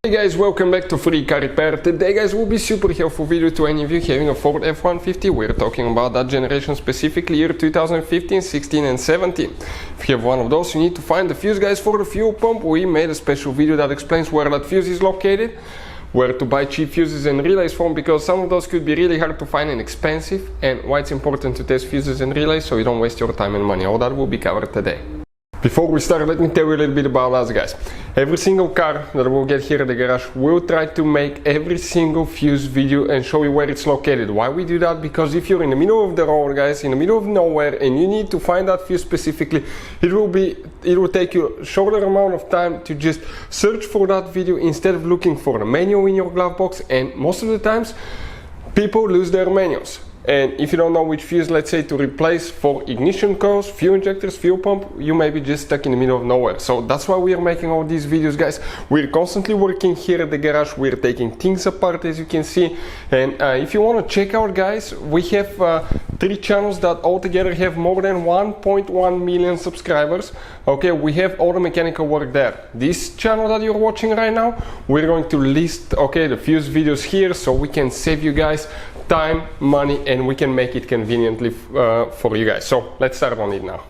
Hey guys, welcome back to Free Car Repair. Today guys will be super helpful video to any of you having a Ford F-150. We're talking about that generation, specifically year 2015, 16 and 17. If you have one of those, you need to find the fuse guys for the fuel pump. We made a special video that explains where that fuse is located, where to buy cheap fuses and relays from, because some of those could be really hard to find and expensive, and why it's important to test fuses and relays so you don't waste your time and money. All that will be covered today. Before we start, let me tell you a little bit about us guys. Every single car that we'll get here at the garage, we'll try to make every single fuse video and show you where it's located. Why we do that? Because if you're in the middle of the road guys, in the middle of nowhere, and you need to find that fuse specifically, it will take you a shorter amount of time to just search for that video instead of looking for the manual in your glove box. And most of the times people lose their manuals. And if you don't know which fuse, let's say, to replace for ignition coils, fuel injectors, fuel pump, you may be just stuck in the middle of nowhere. So that's why we are making all these videos guys. We're constantly working here at the garage. We're taking things apart, as you can see. And if you want to check out guys, we have 3 channels that altogether have more than 1.1 million subscribers. Okay, we have all the mechanical work there. This channel that you're watching right now, we're going to list the fuse videos here so we can save you guys time, money, and we can make it conveniently for you guys. So let's start on it now.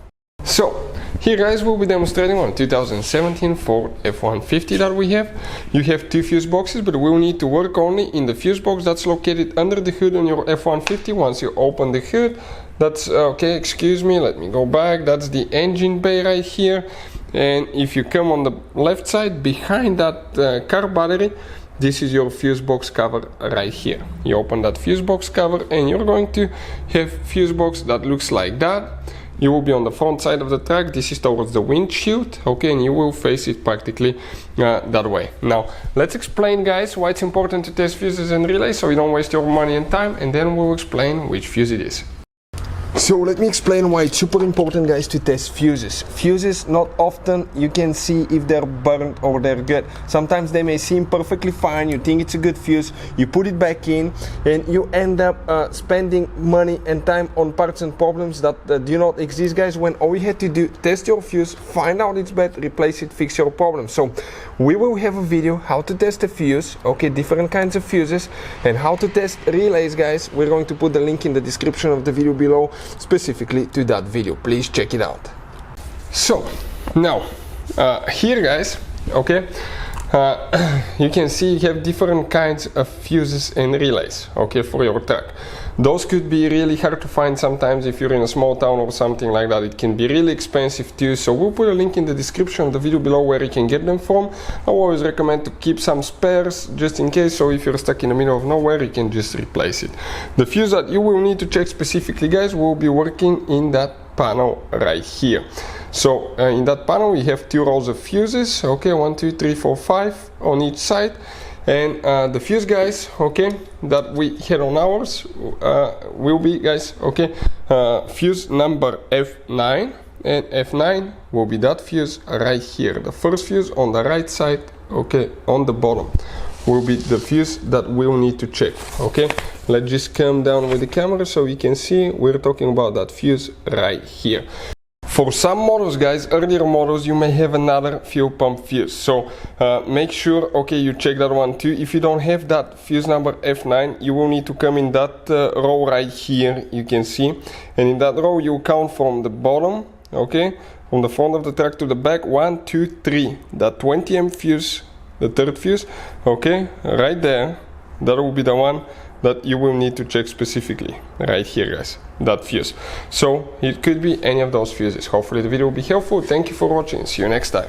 So here guys, we'll be demonstrating on 2017 Ford F-150 that we have. You have 2 fuse boxes, but we'll need to work only in the fuse box that's located under the hood on your F-150. Once you open the hood, that's okay, excuse me, let me go back. That's the engine bay right here. And if you come on the left side behind that car battery, this is your fuse box cover right here. You open that fuse box cover and you're going to have fuse box that looks like that. You will be on the front side of the truck. This is towards the windshield, okay, and you will face it practically that way. Now let's explain guys why it's important to test fuses and relays so you don't waste your money and time, and then we'll explain which fuse it is. So let me explain why it's super important guys to test fuses. Fuses, not often you can see if they're burnt or they're good. Sometimes they may seem perfectly fine, you think it's a good fuse, you put it back in, and you end up spending money and time on parts and problems that do not exist guys, when all you had to do, test your fuse, find out it's bad, replace it, fix your problem. So we will have a video how to test a fuse, okay, different kinds of fuses, and how to test relays guys. We're going to put the link in the description of the video below specifically to that video. Please check it out. So now here guys, okay, you can see you have different kinds of fuses and relays, okay, for your truck. Those could be really hard to find sometimes if you're in a small town or something like that. It can be really expensive too, so we'll put a link in the description of the video below where you can get them from. I always recommend to keep some spares just in case, so if you're stuck in the middle of nowhere you can just replace it. The fuse that you will need to check specifically guys will be working in that panel right here. So in that panel we have 2 rows of fuses, okay, 1, 2, 3, 4, 5 on each side. And the fuse guys, okay, that we had on ours will be guys, okay, fuse number F9, and F9 will be that fuse right here. The first fuse on the right side, okay, on the bottom, will be the fuse that we'll need to check, okay. Let's just come down with the camera so you can see we're talking about that fuse right here. For some models guys, earlier models, you may have another fuel pump fuse, so make sure, okay, you check that one too. If you don't have that fuse number F9, you will need to come in that row right here, you can see, and in that row you count from the bottom, okay, from the front of the truck to the back, 1, 2, 3, that 20 amp fuse, the third fuse, okay, right there, that will be the one that you will need to check specifically right here guys, that fuse. So it could be any of those fuses. Hopefully the video will be helpful. Thank you for watching. See you next time.